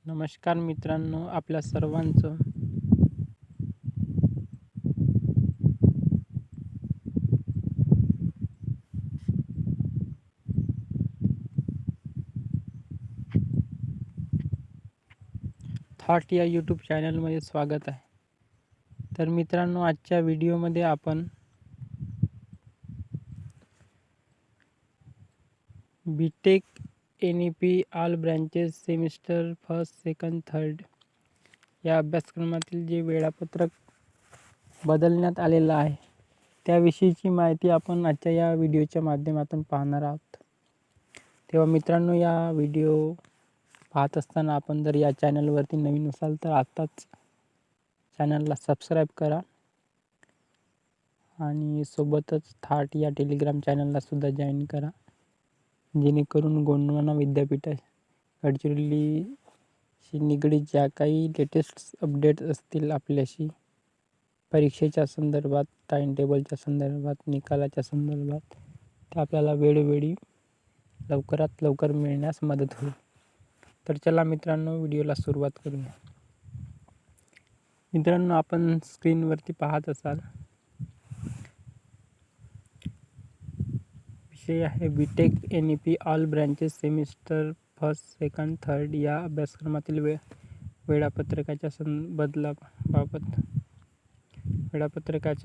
नमस्कार मित्रांनो, आपल्या सर्वांचं थॉट या यूट्यूब चॅनलमध्ये स्वागत आहे. तर मित्रांनो, आजच्या व्हिडिओमध्ये आपण B Tech NEP all branches semester first, second, third या अभ्यासक्रमातील जे वेळापत्रक बदलण्यात आलेलं आहे त्याविषयीची माहिती आपण आजच्या या व्हिडिओच्या माध्यमातून पाहणार आहोत. तेव्हा मित्रांनो, या व्हिडिओ पाहत असताना आपण जर या चॅनलवरती नवीन असाल तर आत्ताच चॅनलला सबस्क्राईब करा आणि सोबतच थाट या टेलिग्राम चॅनलला सुद्धा जॉईन करा, जेणेकरून गोंडवाना विद्यापीठ गडचिरोलीशी निगडीत ज्या काही लेटेस्ट अपडेट्स असतील आपल्याशी परीक्षेच्या संदर्भात, टाइम टेबलच्या संदर्भात, निकालाच्या संदर्भात, ते आपल्याला वेळोवेळी लवकरात लवकर मिळण्यास मदत होईल. तर चला मित्रांनो, व्हिडिओला सुरुवात करूया. मित्रांनो, आपण स्क्रीनवरती पाहत असाल विषय आहे B Tech NEP all branches semester first, second, third या अभ्यासक्रमातील वेळापत्रकाच्या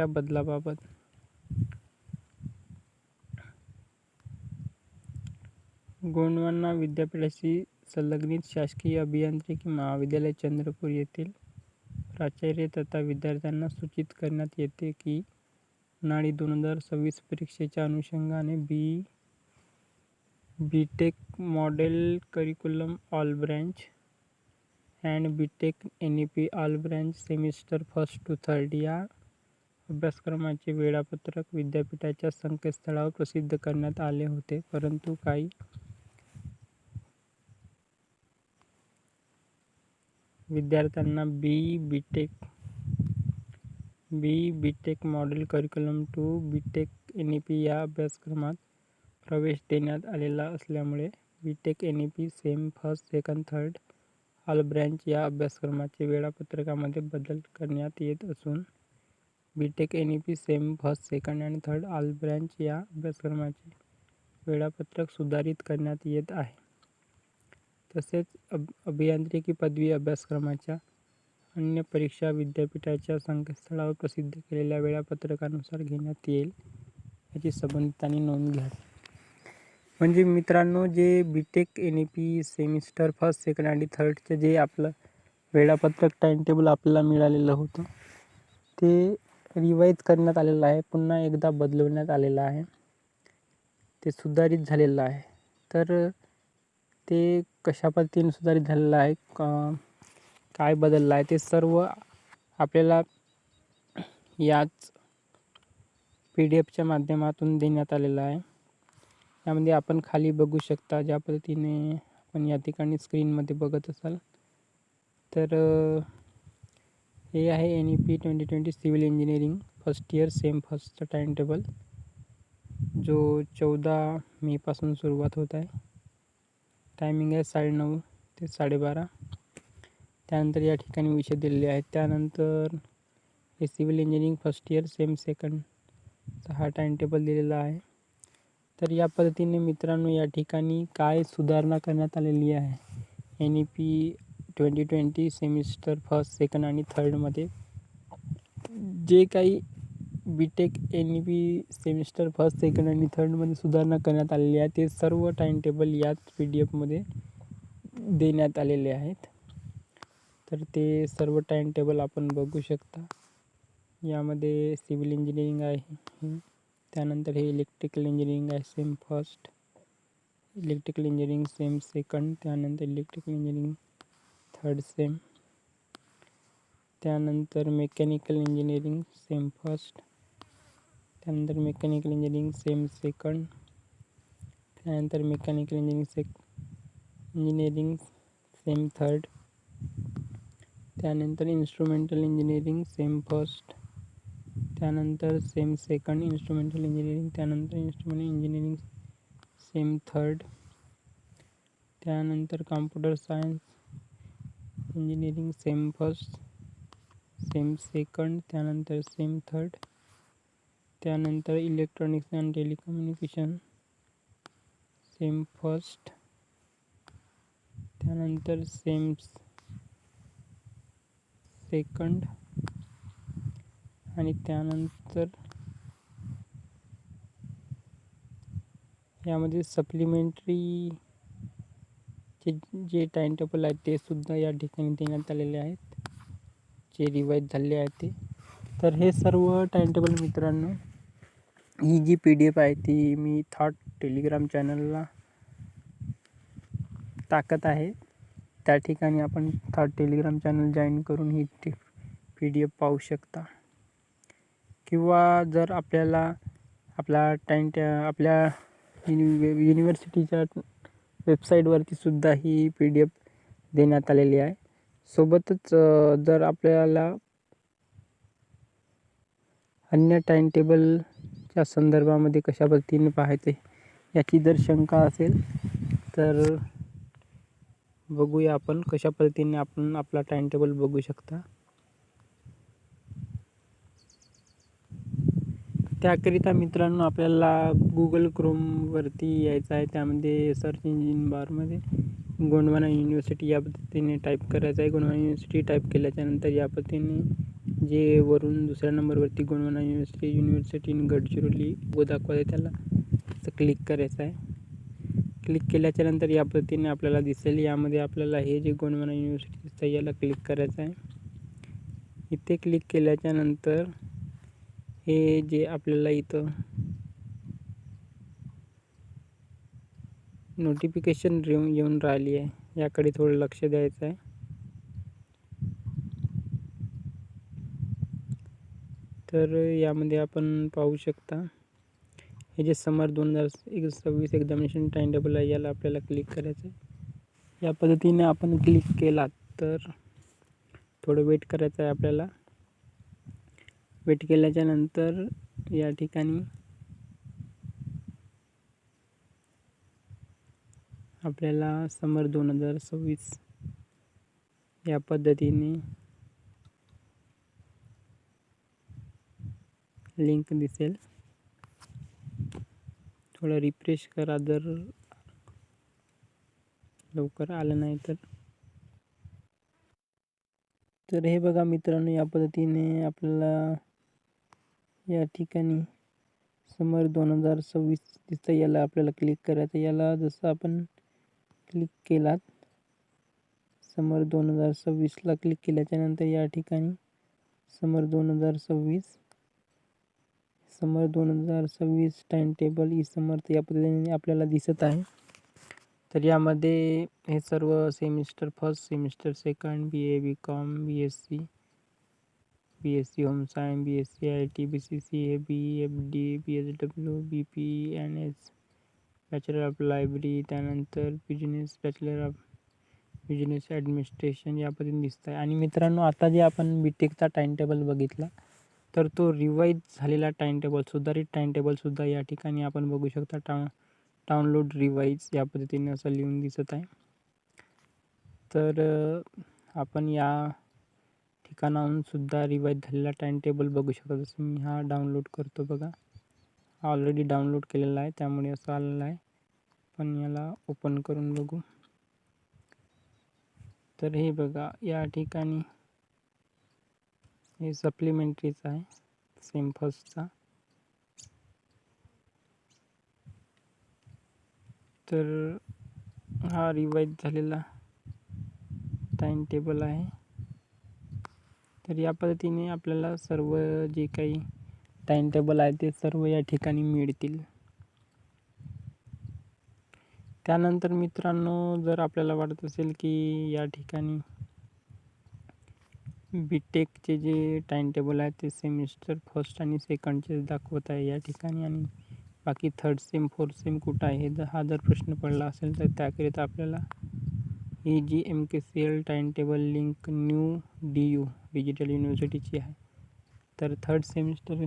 बदलाबाबत. गोंडवाना विद्यापीठाशी संलग्नित शासकीय अभियांत्रिकी महाविद्यालय चंद्रपूर येथील प्राचार्य तथा विद्यार्थ्यांना सूचित करण्यात येते की उन्हाळी 2026 परीक्षेच्या अनुषंगाने B Tech model curriculum all branch and B Tech NEP all branch semester first to third या अभ्यासक्रमाचे वेळापत्रक विद्यापीठाच्या संकेतस्थळावर प्रसिद्ध करण्यात आले होते, परंतु काही विद्यार्थ्यांना B Tech model curriculum to B Tech NEP या अभ्यासक्रमात प्रवेश देण्यात आलेला असल्यामुळे B Tech NEP sem first, second, third all branch या अभ्यासक्रमाचे वेळापत्रकामध्ये बदल करण्यात येत असून B Tech NEP sem first, second आणि थर्ड ऑल ब्रँच या अभ्यासक्रमाचे वेळापत्रक सुधारित करण्यात येत आहे. तसेच अभियांत्रिकी पदवी अभ्यासक्रमाच्या अन्य परीक्षा विद्यापीठाच्या संकेतस्थळावर प्रसिद्ध केलेल्या वेळापत्रकानुसार घेण्यात येईल, याची संबंधितांनी नोंद घ्यावी. म्हणजे मित्रांनो, जे B Tech NEP semester first, second आणि थर्डचे जे आपलं वेळापत्रक टाइम टेबल आपल्याला मिळालेलं होतं ते रिवाईज करण्यात आलेलं आहे, पुन्हा एकदा बदलवण्यात आलेलं आहे, ते सुधारित झालेलं आहे. तर ते कशा पद्धतीने सुधारित झालेलं आहे, काय बदललं आहे, ते सर्व आपल्याला याच PDF माध्यमातून देण्यात आलेलं आहे. यामध्ये आपण खाली बघू शकता, ज्या पद्धतीने आपण या ठिकाणी स्क्रीनमध्ये बघत असाल तर हे आहे NEP 2020 civil engineering first year sem फर्स्टचा टाइम टेबल, जो 14 मे पासून सुरुवात होत आहे. टायमिंग आहे 9:30 ते 12:30. त्यानंतर या ठिकाणी विषय दिलेले आहेत. त्यानंतर हे civil engineering first year sem सेकंडचा हा टाइम टेबल दिलेला आहे. तर या पद्धतीने मित्रांनो, या ठिकाणी काय सुधारणा करण्यात आलेली आहे NEP 2020 सेमिस्टर फर्स्ट, सेकंड आणि थर्डमध्ये जे काही B Tech NEP semester first, second आणि थर्डमध्ये सुधारणा करण्यात आलेली आहे, ते सर्व टाइम टेबल याच PDF देण्यात आलेले आहेत. तर ते सर्व टाइम टेबल आपण बघू शकता. यामध्ये सिव्हिल इंजिनिअरिंग आहे, त्यानंतर हे इलेक्ट्रिकल इंजिनिअरिंग आहे same first, electrical engineering same second, त्यानंतर इलेक्ट्रिकल इंजिनिअरिंग थर्ड सेम, त्यानंतर मेकॅनिकल इंजिनिअरिंग सेम फर्स्ट, त्यानंतर मेकॅनिकल इंजिनिअरिंग सेम सेकंड, त्यानंतर मेकॅनिकल इंजिनिअरिंग सेम थर्ड, त्यानंतर इन्स्ट्रुमेंटल इंजिनिअरिंग सेम फर्स्ट, त्यानंतर सेम सेकंड इन्स्ट्रुमेंटल इंजिनिअरिंग, त्यानंतर instrument engineering same third, त्यानंतर computer science engineering same first, same second, त्यानंतर same third, त्यानंतर electronics and telecommunication same first, त्यानंतर same second आणि त्यानंतर यामध्ये सप्लिमेंटरी जे टाइम टेबल आहेत ते सुद्धा या ठिकाणी देण्यात आलेले आहेत, जे रिवाईज झाले आहे ते. तर हे सर्व टाइम टेबल मित्रांनो, ही जी PDF आहे ती मी थॉट टेलिग्राम चॅनलला टाकत आहे. त्या ठिकाणी आपण थॉट टेलिग्राम चॅनल जॉईन करून ही PDF पाहू शकता. किंवा जर आपल्याला आपल्या युनिव्हर्सिटीच्या वेबसाईटवरती सुद्धा ही PDF देण्यात आलेली आहे. सोबतच जर आपल्याला अन्य टाइम टेबलच्या संदर्भामध्ये कशा पद्धतीने पाहायचे याची जर शंका असेल तर बघूया आपण कशा पद्धतीने आपण आपला टाइम टेबल बघू शकता. त्याकरिता मित्रांनो आपल्याला Google Chromeवरती यायचं आहे. त्यामध्ये सर्च इंजिन बारमध्ये गोंडवाना युनिव्हर्सिटी या पद्धतीने टाईप करायचं आहे. गोंडवाना युनिव्हर्सिटी टाईप केल्याच्यानंतर या पद्धतीने जे वरून दुसऱ्या नंबरवरती गोंडवाना युनिव्हर्सिटी इन गडचिरोली दाखवत आहे त्याला क्लिक करायचं आहे. क्लिक केल्याच्यानंतर या पद्धतीने आपल्याला दिसेल. यामध्ये आपल्याला हे जे गोंडवाना युनिव्हर्सिटी दिसतं याला क्लिक करायचं आहे. इथे क्लिक केल्याच्यानंतर हे जे आपल्याला इथं नोटिफिकेशन येऊन राहिली आहे याकडे थोडं लक्ष द्यायचं आहे. तर यामध्ये आपण पाहू शकता हे जे समर 2026 एक्झामिनेशन टाइम टेबल आहे याला आपल्याला क्लिक करायचं आहे. या पद्धतीने आपण क्लिक केला तर थोडं वेट करायचं आहे आपल्याला. वेट केल्याच्या नंतर या ठिकाणी आपल्याला समर 2026 या पद्धतीने लिंक दिसेल. थोडं रिफ्रेश करा जर लवकर आलं नाही तर हे बघा मित्रांनो, या पद्धतीने आपल्याला या ठिकाणी समर 2026 दिसतं. याला आपल्याला क्लिक करायचं. याला जसं आपण क्लिक केलात समर 2026ला क्लिक केल्याच्यानंतर या ठिकाणी समर 2026 टाइम टेबल ई समर्थ या पद्धतीने आपल्याला दिसत आहे. तर यामध्ये हे सर्व semester first, semester second, BA, BCom, BSc home science, BSc IT, BCCA, BE, FD, BSW, BPNS, bachelor of library, त्यानंतर बॅचलर ऑफ बिझनेस ॲडमिनिस्ट्रेशन या पद्धतीने दिसत आहे. आणि मित्रांनो, आता जे आपण BTechचा टाइम टेबल बघितला तर तो रिवाईज झालेला टाइम टेबल, सुधारित टाइम टेबलसुद्धा या ठिकाणी आपण बघू शकता. डाउनलोड रिवाईज या पद्धतीने असं लिहून दिसत आहे. तर आपण या ठिकाणाहून सुद्धा रिवाईज झालेला टाइम टेबल बघू शकता. जसं मी हा डाउनलोड करतो बघा. ऑलरेडी डाउनलोड केलेला आहे त्यामुळे असं आलेलं आहे. पण याला ओपन करून बघू. तर हे बघा, या ठिकाणी हे सप्लिमेंटरीचा आहे, सेम फर्स्टचा. तर हा रिवाईज झालेला टाइम टेबल आहे. तर या पद्धतीने आपल्याला सर्व जे काही टाइम टेबल आहे ते सर्व या ठिकाणी मिळतील. त्यानंतर मित्रांनो, जर आपल्याला वाटत असेल की या ठिकाणी BTechचे जे टाइम टेबल आहे ते सेमिस्टर फर्स्ट आणि सेकंडचे दाखवत आहे या ठिकाणी, आणि बाकी थर्ड सेम, फोर्थ सेम कुठं आहे हा जर प्रश्न पडला असेल तर त्याकरिता आपल्याला ही जी MKCL time table link new DU digital युनिव्हर्सिटीची आहे. तर थर्ड सेमिस्टर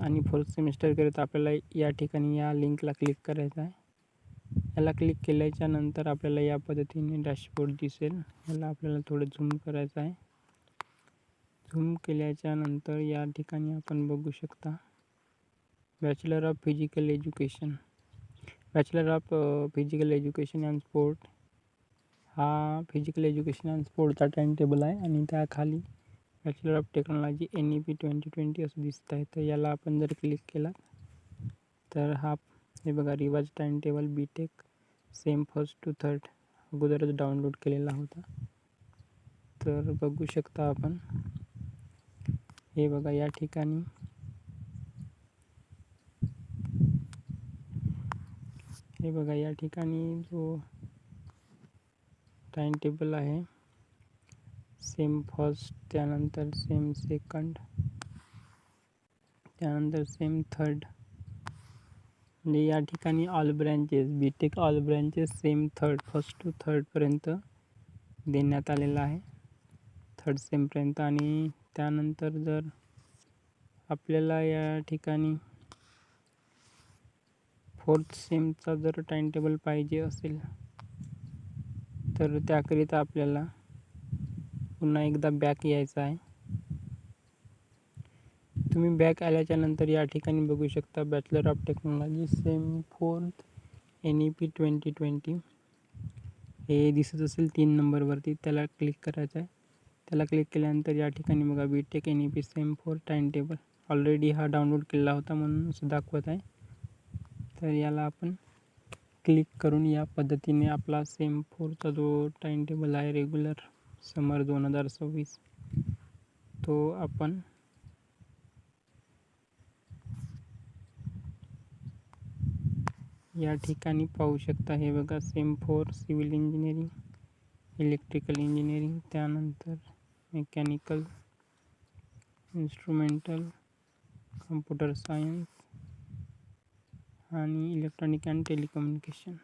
आणि फोर्थ सेमिस्टरकरिता आपल्याला या ठिकाणी या लिंकला क्लिक करायचं आहे. याला क्लिक केल्याच्या नंतर आपल्याला या पद्धतीने डॅशबोर्ड दिसेल. याला आपल्याला थोडं झूम करायचं आहे. झूम केल्याच्या नंतर या ठिकाणी आपण बघू शकता bachelor of physical education. Bachelor of physical education and sport हा फिजिकल एज्युकेशन अँड स्पोर्टचा टाइम टेबल आहे आणि त्याखाली बॅचलर ऑफ टेक्नॉलॉजी NEP 2020 असं दिसत आहे. तर याला आपण जर क्लिक केला तर हा हे बघा revise time table BTech same 1st to 3rd अगोदरच डाउनलोड केलेला होता. तर बघू शकता आपण हे बघा या ठिकाणी जो टाइम टेबल आहे सेम 1st, त्यानंतर सेम 2nd, त्यानंतर सेम 3rd, म्हणजे या ठिकाणी all branches BTech all branches same 1st to 3rd पर्यंत देण्यात आलेला आहे, 3rd सेमपर्यंत. आणि त्यानंतर जर आपल्याला या ठिकाणी 4th सेमचा जर टाइम टेबल पाहिजे असेल तर त्याकरिता आपल्याला पुन्हा एकदा बॅक यायचं आहे. तुम्ही बॅक आल्याच्या नंतर या ठिकाणी बघू शकता bachelor of technology same 4th NEP 2020 हे दिसत असेल 3 नंबरवरती. त्याला क्लिक करायचं आहे. त्याला क्लिक केल्यानंतर या ठिकाणी बघा BTech NEP same 4 time table already हा डाउनलोड केला होता म्हणून असं दाखवत आहे. तर याला आपण क्लिक करून या पद्धतीने आपला सेम 4चा जो टाइम टेबल आहे रेग्युलर समर 2026 तो आपण या ठिकाणी पाहू शकता. हे बघा same 4 civil engineering, electrical engineering, त्यानंतर मेकॅनिकल, इन्स्ट्रुमेंटल, कम्प्युटर सायन्स आणि इलेक्ट्रॉनिक अँड टेलिकम्युनिकेशन.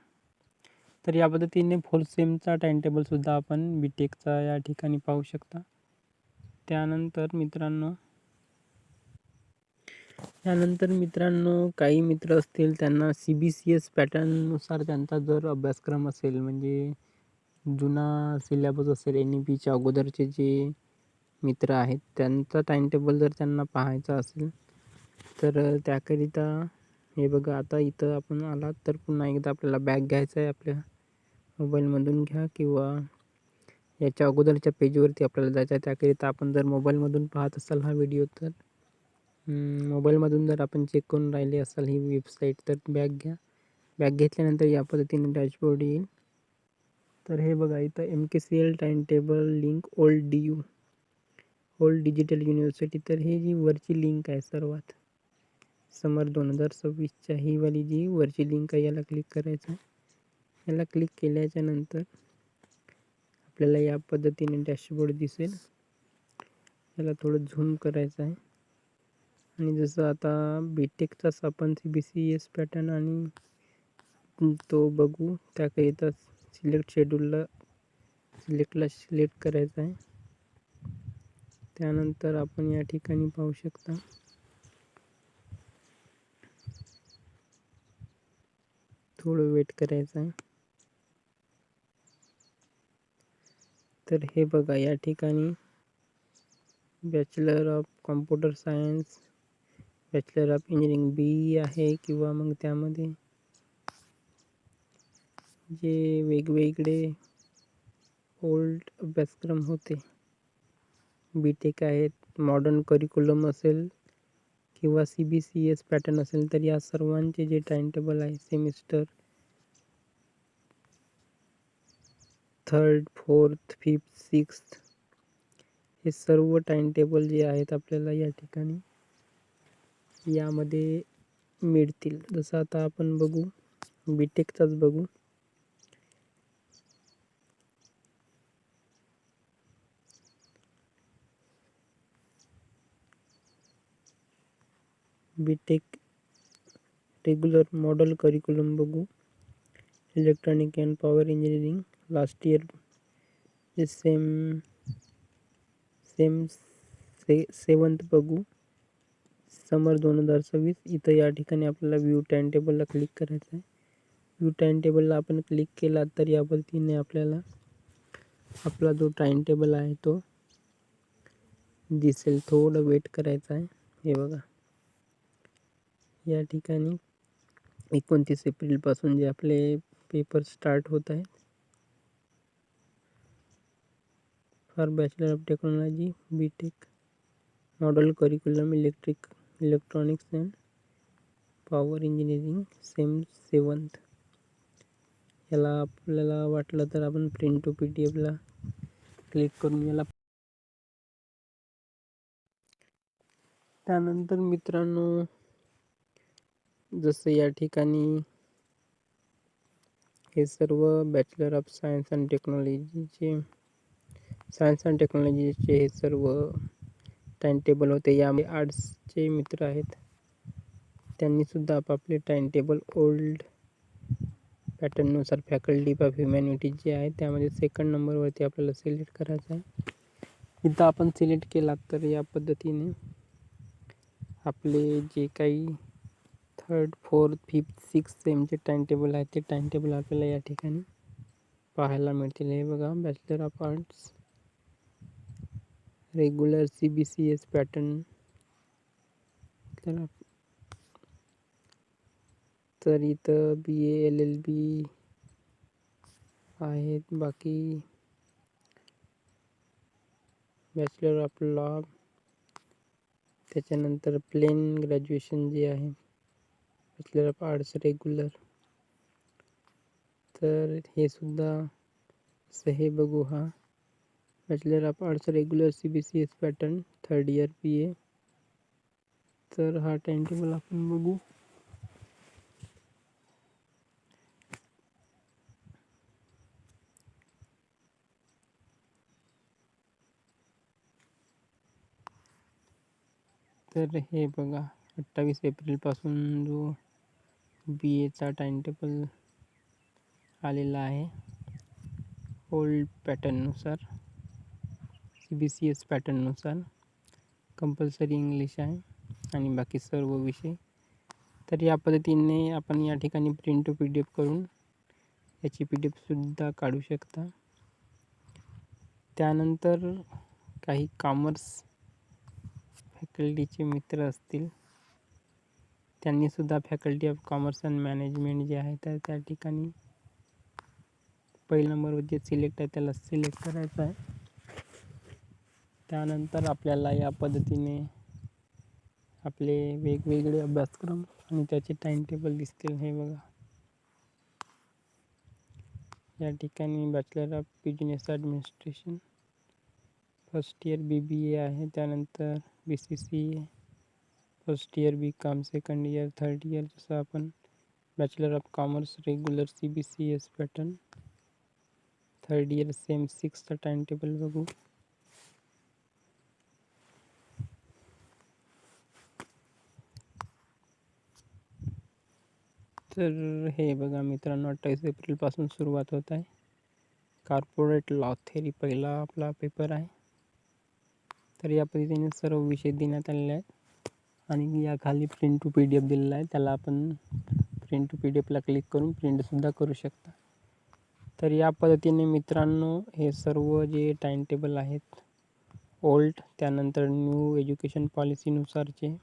तर या पद्धतीने 4th सेमचा टाइम टेबलसुद्धा आपण BTechचा या ठिकाणी पाहू शकता. त्यानंतर मित्रांनो काही मित्र असतील त्यांना CBCS पॅटर्ननुसार त्यांचा जर अभ्यासक्रम असेल, म्हणजे जुना सिलेबस असेल, NEPच्या अगोदरचे जे मित्र आहेत त्यांचा टाइम टेबल जर त्यांना पाहायचा असेल तर त्याकरिता हे बघा आता इथं आपण आलात तर पुन्हा एकदा आपल्याला बॅक घ्यायचं आहे. आपल्या मोबाईलमधून घ्या किंवा याच्या अगोदरच्या पेजवरती आपल्याला जायचं आहे. त्याकरिता आपण जर मोबाईलमधून पाहत असाल हा व्हिडिओ तर मोबाईलमधून जर आपण चेक करून राहिले असाल ही वेबसाईट तर बॅक घ्या. बॅक घेतल्यानंतर या पद्धतीने डॅशबोर्ड येईल. तर हे बघा इथं MKCL time table link old digital university. तर ही जी वरची लिंक आहे सर्वात समर 2026च्या ही वाली जी वरची लिंक आहे याला क्लिक करायचं आहे. याला क्लिक केल्याच्या नंतर आपल्याला या पद्धतीने डॅशबोर्ड दिसेल. याला थोडं झूम करायचं आहे आणि जसं आता BTechचाच आपण CBCS पॅटर्न आणि तो बघू त्याकरिता सिलेक्टला सिलेक्ट करायचं आहे. त्यानंतर आपण या ठिकाणी पाहू शकता थोडं वेट करायचं आहे. तर हे बघा या ठिकाणी bachelor of computer science, bachelor of engineering BE आहे किंवा मग त्यामध्ये जे वेगवेगळे ओल्ड अभ्यासक्रम होते BTech आहेत, मॉडर्न करिक्युलम असेल किंवा CBCS पॅटर्न असेल तर या सर्वांचे जे टाइम टेबल आहे semester 3rd, 4th, 5th, 6th हे सर्व टाइम टेबल जे आहेत आपल्याला या ठिकाणी यामध्ये मिळतील. जसं आता आपण बघू BTechचाच बघू. BTech रेग्युलर मॉडल करिक्युलम बघू. Electronic and power engineering last year जे सेम 7th बघू समर 2026. इथं या ठिकाणी आपल्याला व्ह्यू टाइम टेबलला क्लिक करायचं आहे. व्यू टाइम टेबलला आपण क्लिक केला तर या पद्धतीने आपल्याला आपला जो टाइम टेबल आहे तो दिसेल. थोडं वेट करायचं आहे. हे बघा, या ठिकाणी 29 एप्रिलपासून जे आपले पेपर स्टार्ट होत आहेत for bachelor of technology B Tech model curriculum electronics and power engineering sem 7th. याला आपल्याला वाटलं तर आपण प्रिंट टू PDF ला क्लिक करून याला. त्यानंतर मित्रांनो, जसं या ठिकाणी हे सर्व बॅचलर ऑफ सायन्स अँड टेक्नॉलॉजीचे हे सर्व टाइम टेबल होते. यामध्ये आर्ट्सचे मित्र आहेत, त्यांनीसुद्धा आपापले टाइम टेबल ओल्ड पॅटर्ननुसार फॅकल्टी ऑफ ह्युमॅनिटीज जे आहे त्यामध्ये 2nd नंबरवरती आपल्याला सिलेक्ट करायचं आहे. इथं आपण सिलेक्ट केला तर या पद्धतीने आपले जे काही 3rd, 4th, 5th, 6th सेमचे time table आहे ते टाइम टेबल आपल्याला या ठिकाणी पाहायला मिळतील. हे बघा, bachelor of arts regular CBCS pattern. तर इथं BA LLB आहेत. बाकी बॅचलर ऑफ लॉ, त्याच्यानंतर प्लेन ग्रॅज्युएशन जे आहे बॅचलर ऑफ आर्ट्स रेग्युलर. तर हे सुद्धा असं हे बघू, हा bachelor of arts regular CBCS pattern 3rd year BA. तर हा टाइम टेबल आपण बघू. तर हे बघा, 28 एप्रिलपासून जो BAचा टाइम टेबल आलेला आहे ओल्ड पॅटर्ननुसार, CBCS पॅटर्ननुसार. कंपल्सरी इंग्लिश आहे आणि बाकी सर्व विषय. तर या पद्धतीने आपण या ठिकाणी प्रिंट टू PDF करून याची PDF सुद्धा काढू शकता. त्यानंतर काही कॉमर्स फॅकल्टीचे मित्र असतील, त्यांनीसुद्धा faculty of commerce and management जे आहे तर त्या ठिकाणी 1st नंबरवर जे सिलेक्ट आहे त्याला सिलेक्ट करायचं आहे. त्यानंतर आपल्याला या पद्धतीने आपले वेगवेगळे अभ्यासक्रम आणि त्याचे टाइम टेबल दिसतील. हे बघा, या ठिकाणी bachelor of business administration 1st year BBA आहे. त्यानंतर BCCA 1st year BCom 2nd year 3rd year. जसं आपण bachelor of commerce regular CBCS pattern 3rd year same 6th time table बघू. तर हे बघा मित्रांनो, 28 एप्रिलपासून सुरुवात होत आहे. कॉर्पोरेट लॉ थेरी पहिला आपला पेपर आहे. तर या पद्धतीने सर्व विषय देण्यात आलेले आहेत आणि या खाली प्रिंट टू PDF दिलेला आहे. त्याला आपण प्रिंट टू PDF ला क्लिक करून प्रिंटसुद्धा करू शकता. तर या पद्धतीने मित्रांनो हे सर्व जे टाइम टेबल आहेत ओल्ड, त्यानंतर न्यू एज्युकेशन पॉलिसीनुसारचे,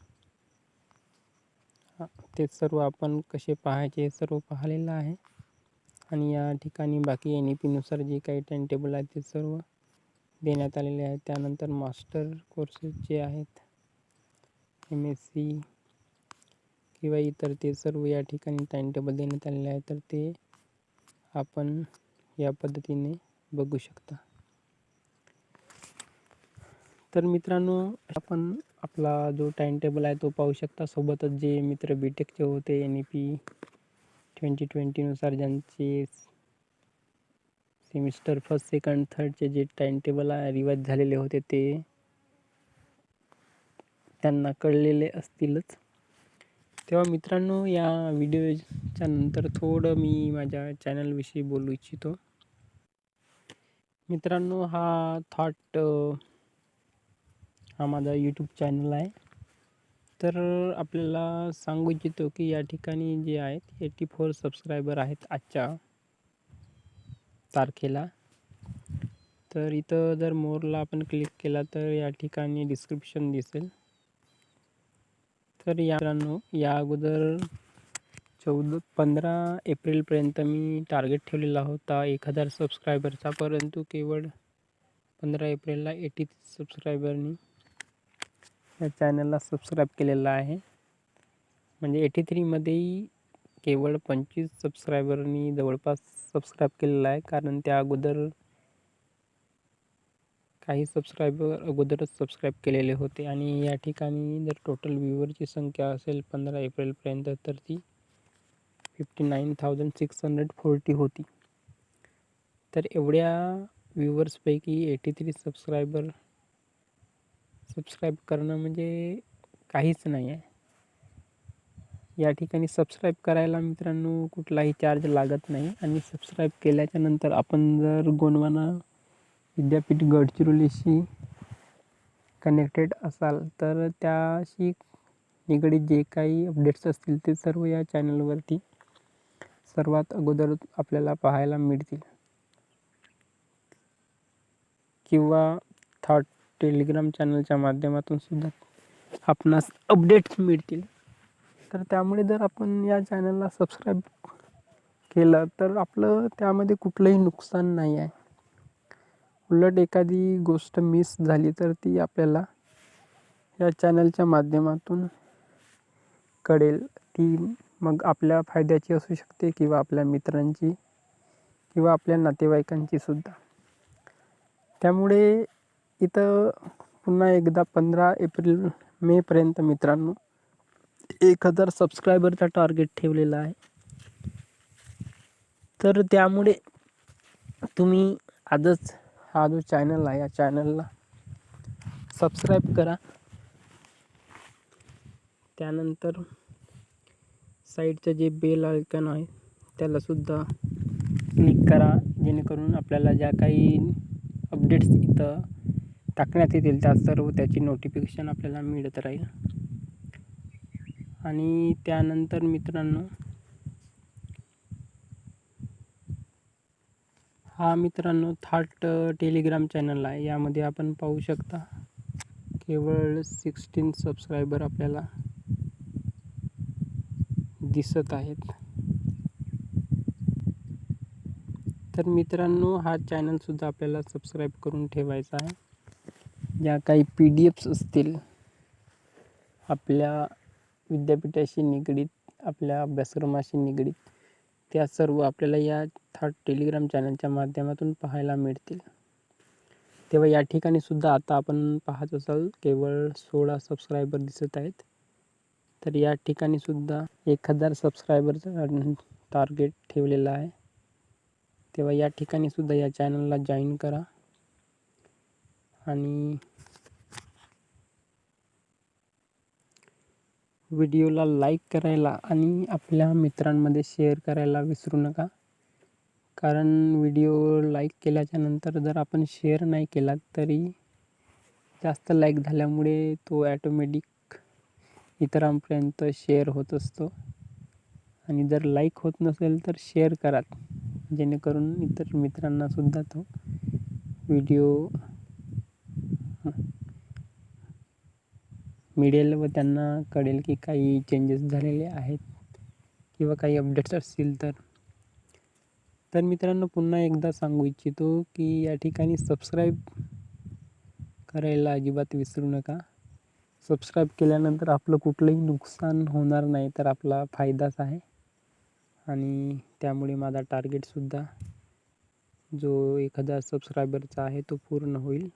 ते सर्व आपण कसे पाहायचे हे सर्व पाहिलेलं आहे. आणि या ठिकाणी बाकी NEP-नुसार जे काही टाइम टेबल आहे ते सर्व देण्यात आलेले आहे. त्यानंतर मास्टर कोर्सेस जे आहेत MSc किंवा इतर ते सर्व या ठिकाणी टाइम टेबल देण्यात आलेले आहे. तर ते आपण या पद्धतीने बघू शकता. तर मित्रांनो, आपण आपला जो टाइम टेबल आहे तो पाहू शकता. सोबतच जे मित्र BTechचे होते NEP 2020 ज्यांचे सेमिस्टर 1st, 2nd, 3rdचे जे टाइम टेबल रिवाइज झालेले होते ते त्यांना कळलेले असतीलच. तेव्हा मित्रांनो, या व्हिडिओच्या नंतर थोडं मी माझ्या चॅनलविषयी बोलू इच्छितो. मित्रांनो, हा माझा YouTube चॅनल आहे तर आपल्याला सांगू इच्छितो की या ठिकाणी जे आहेत 84 सबस्क्रायबर आहेत आजच्या तारखेला. तर इथं जर मोरला आपण क्लिक केला तर या ठिकाणी डिस्क्रिप्शन दिसेल. तर या मित्रांनो, या अगोदर 15 एप्रिलपर्यंत मी टार्गेट ठेवलेला होता 1000 सबस्क्रायबरचा, परंतु केवळ 15 एप्रिलला 83 सबस्क्रायबरनी या चॅनलला सबस्क्राईब केलेलं आहे. म्हणजे 83मध्येही केवळ 25 सबस्क्रायबरनी जवळपास सबस्क्राईब केलेलं आहे, कारण त्या अगोदर काही सबस्क्रायबर अगोदरच सबस्क्राईब केलेले होते. आणि या ठिकाणी जर टोटल व्ह्यूवरची संख्या असेल 15 एप्रिलपर्यंत तर ती 59,640 होती. तर एवढ्या व्ह्यूवर्सपैकी 83 सबस्क्राईब करणं म्हणजे काहीच नाही आहे. या ठिकाणी सबस्क्राईब करायला मित्रांनो कुठलाही चार्ज लागत नाही. आणि सबस्क्राईब केल्याच्या नंतर आपण जर गोंडवाना विद्यापीठ गडचिरोलीशी कनेक्टेड असाल तर त्याशी निगडीत जे काही अपडेट्स असतील ते सर्व या चॅनलवरती सर्वात अगोदर आपल्याला पाहायला मिळतील. किंवा थॉट टेलिग्राम चॅनलच्या माध्यमातून सुद्धा आपणास अपडेट्स मिळतील. तर त्यामुळे जर आपण या चॅनलला सबस्क्राईब केलं तर आपलं त्यामध्ये कुठलंही नुकसान नाही आहे. उलट एखादी गोष्ट मिस झाली तर ती आपल्याला या चॅनलच्या माध्यमातून कळेल. ती मग आपल्या फायद्याची असू शकते किंवा आपल्या मित्रांची किंवा आपल्या नातेवाईकांची सुद्धा. त्यामुळे इथं पुन्हा एकदा 15 मेपर्यंत मित्रांनो 1000 सबस्क्रायबरचा टार्गेट ठेवलेला आहे. तर त्यामुळे तुम्ही आजच हा जो चॅनल आहे या चॅनलला सबस्क्राईब करा. त्यानंतर साईडचं जे बेल आयकॉन आहे त्यालासुद्धा क्लिक करा, जेणेकरून आपल्याला ज्या काही अपडेट्स इथं टाकण्यात येतील त्या सर्व त्याची नोटिफिकेशन आपल्याला मिळत राहील. आणि त्यानंतर मित्रांनो हा मित्रांनो थॉट टेलिग्राम चॅनल आहे. यामध्ये आपण पाहू शकता केवळ 16 सबस्क्रायबर आपल्याला दिसत आहेत. तर मित्रांनो हा चॅनलसुद्धा आपल्याला सबस्क्राईब करून ठेवायचा आहे. ज्या काही PDFs असतील आपल्या विद्यापीठाशी निगडीत, आपल्या अभ्यासक्रमाशी निगडीत, त्या सर्व आपल्याला या थॉट टेलिग्राम चॅनलच्या माध्यमातून पाहायला मिळतील. तेव्हा या ठिकाणी सुद्धा आता आपण पाहत असाल केवळ 16 सबस्क्रायबर दिसत आहेत. तर या ठिकाणी सुद्धा 1000 सबस्क्रायबरचा टार्गेट ठेवलेला आहे. तेव्हा या ठिकाणी सुद्धा या चॅनलला जॉईन करा आणि व्हिडिओला लाईक करायला आणि आपल्या मित्रांमध्ये शेअर करायला विसरू नका. कारण व्हिडिओ लाईक केल्याच्या नंतर जर आपण शेअर नाही केला तरी जास्त लाईक झाल्यामुळे तो ॲटोमॅटिक इतरांपर्यंत शेअर होत असतो. आणि जर लाईक होत नसेल तर शेअर करा, जेणेकरून इतर मित्रांनासुद्धा तो व्हिडिओ मिळेल व त्यांना कळेल की काही चेंजेस झालेले आहेत किंवा काही अपडेट्स असतील तर. तर मित्रांनो पुन्हा एकदा सांगू इच्छितो की या ठिकाणी सबस्क्राईब करायला अजिबात विसरू नका. सबस्क्राईब केल्यानंतर आपलं कुठलंही नुकसान होणार नाही, तर आपला फायदाच आहे. आणि त्यामुळे माझा टार्गेटसुद्धा जो 1000 सबस्क्रायबरचा आहे तो पूर्ण होईल.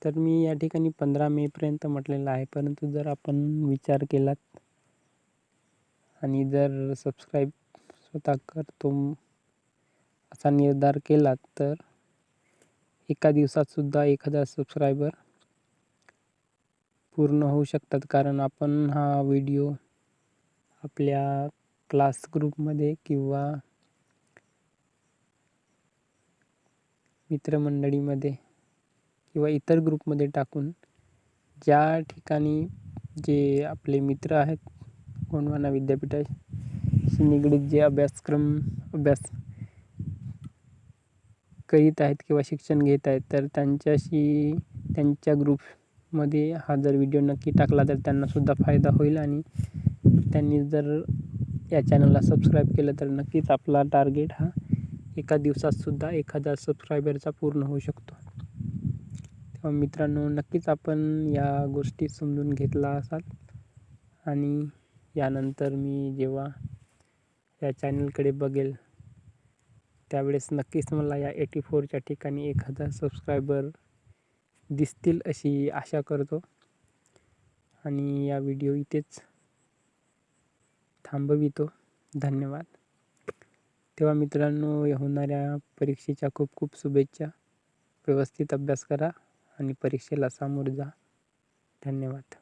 तर मी या ठिकाणी 15 मेपर्यंत म्हटलेलं आहे, परंतु जर आपण विचार केलात आणि जर सबस्क्राईब स्वतः करतो असा निर्धार केलात तर एका दिवसातसुद्धा 1000 सबस्क्रायबर पूर्ण होऊ शकतात. कारण आपण हा व्हिडिओ आपल्या क्लास ग्रुपमध्ये किंवा मित्रमंडळीमध्ये किंवा इतर ग्रुपमध्ये टाकून ज्या ठिकाणी जे आपले मित्र आहेत गोंडवाना विद्यापीठाशी निगडीत जे अभ्यास करीत आहेत किंवा शिक्षण घेत आहेत, तर त्यांच्या ग्रुपमध्ये हा जर व्हिडिओ नक्की टाकला तर त्यांनासुद्धा फायदा होईल. आणि त्यांनी जर या चॅनलला सबस्क्राईब केलं तर नक्कीच आपला टार्गेट हा एका दिवसातसुद्धा 1000 सबस्क्रायबरचा पूर्ण होऊ शकतो. तेव्हा मित्रांनो, नक्कीच आपण या गोष्टी समजून घेतला असाल. आणि यानंतर मी जेव्हा या चॅनलकडे बघेल त्यावेळेस नक्कीच मला या 84च्या ठिकाणी 1000 सबस्क्रायबर दिसतील अशी आशा करतो. आणि या व्हिडिओ इथेच थांबवितो. धन्यवाद. तेव्हा मित्रांनो, होणाऱ्या परीक्षेच्या खूप खूप शुभेच्छा. व्यवस्थित अभ्यास करा आणि परीक्षेला सामोरे जा. धन्यवाद.